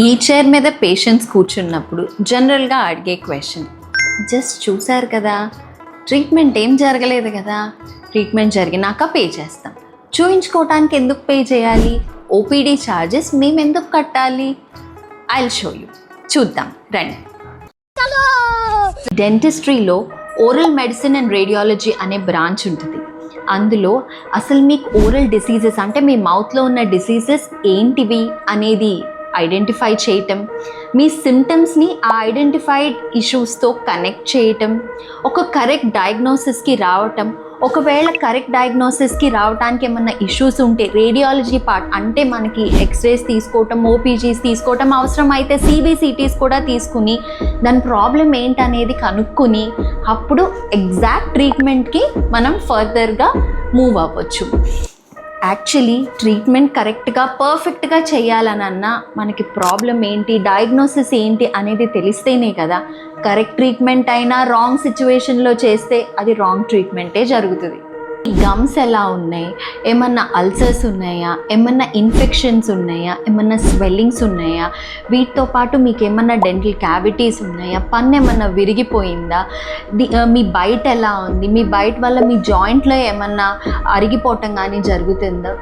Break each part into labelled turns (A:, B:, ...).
A: ఈ చైర్ మీద పేషెంట్స్ కూర్చున్నప్పుడు జనరల్గా అడిగే క్వశ్చన్, జస్ట్ చూశారు కదా, ట్రీట్మెంట్ ఏం జరగలేదు కదా, ట్రీట్మెంట్ జరిగినాక పే చేస్తాం, చూయించుకోవటానికి ఎందుకు పే చేయాలి, ఓపీడీ ఛార్జెస్ మేము ఎందుకు కట్టాలి? I will show you. చూద్దాం రండి. డెంటిస్ట్రీలో ఓరల్ మెడిసిన్ అండ్ రేడియాలజీ అనే బ్రాంచ్ ఉంటుంది. అందులో అసలు మీకు ఓరల్ డిసీజెస్ అంటే మీ మౌత్లో ఉన్న డిసీజెస్ ఏంటివి అనేది ఐడెంటిఫై చేయటం, మీ సిమ్టమ్స్ని ఆ ఐడెంటిఫైడ్ ఇష్యూస్తో కనెక్ట్ చేయటం, ఒక కరెక్ట్ డయాగ్నోసిస్కి రావటం, ఒకవేళ కరెక్ట్ డయాగ్నోసిస్కి రావడానికి ఏమన్నా ఇష్యూస్ ఉంటే రేడియాలజీ పార్ట్ అంటే మనకి ఎక్స్రేస్ తీసుకోవటం, ఓపీజీస్ తీసుకోవటం, అవసరం అయితే సిబిసిటీస్ కూడా తీసుకుని దాని ప్రాబ్లం ఏంటనేది కనుక్కుని అప్పుడు ఎగ్జాక్ట్ ట్రీట్మెంట్కి మనం ఫర్దర్గా మూవ్ అవ్వచ్చు. యాక్చువల్లీ ట్రీట్మెంట్ కరెక్ట్గా పర్ఫెక్ట్గా చేయాలనన్నా మనకి ప్రాబ్లం ఏంటి, డయాగ్నోసిస్ ఏంటి అనేది తెలిస్తేనే కదా. కరెక్ట్ ట్రీట్మెంట్ అయినా రాంగ్ సిచ్యువేషన్లో చేస్తే అది రాంగ్ ట్రీట్మెంటే జరుగుతుంది. గమ్స్ ఎలా ఉన్నాయి, ఏమన్నా అల్సర్స్ ఉన్నాయా, ఏమన్నా ఇన్ఫెక్షన్స్ ఉన్నాయా, ఏమన్నా స్వెల్లింగ్స్ ఉన్నాయా, వీటితో పాటు మీకు ఏమన్నా డెంటల్ క్యావిటీస్ ఉన్నాయా, పన్ను ఏమన్నా విరిగిపోయిందా, మీ బైట్ ఎలా ఉంది, మీ బైట్ వల్ల మీ జాయింట్లో ఏమన్నా అరిగిపోవటం కానీ జరుగుతుందా,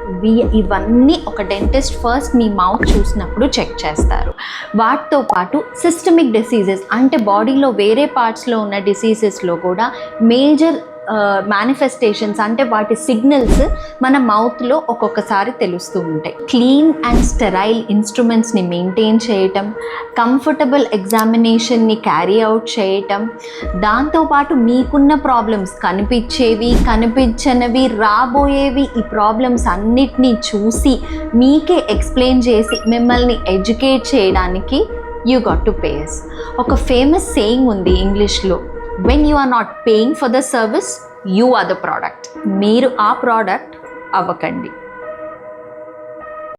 A: ఇవన్నీ ఒక డెంటిస్ట్ ఫస్ట్ మీ మౌత్ చూసినప్పుడు చెక్ చేస్తారు. వాటితో పాటు సిస్టమిక్ డిసీజెస్ అంటే బాడీలో వేరే పార్ట్స్లో ఉన్న డిసీజెస్లో కూడా మేజర్ మేనిఫెస్టేషన్స్ అంటే వాటి సిగ్నల్స్ మన మౌత్లో ఒక్కొక్కసారి తెలుస్తూ ఉంటాయి. క్లీన్ అండ్ స్టెరైల్ ఇన్స్ట్రుమెంట్స్ని మెయింటైన్ చేయటం, కంఫర్టబుల్ ఎగ్జామినేషన్ని క్యారీ అవుట్ చేయటం, దాంతోపాటు మీకున్న ప్రాబ్లమ్స్ కనిపించేవి, కనిపించనివి, రాబోయేవి, ఈ ప్రాబ్లమ్స్ అన్నిటినీ చూసి మీకే ఎక్స్ప్లెయిన్ చేసి మిమ్మల్ని ఎడ్యుకేట్ చేయడానికి you got to pay us. ఒక ఫేమస్ సేయింగ్ ఉంది ఇంగ్లీష్లో, when you are not paying for the service, you are the product. మీరు ఆ ప్రోడక్ట్ అవ్వకండి.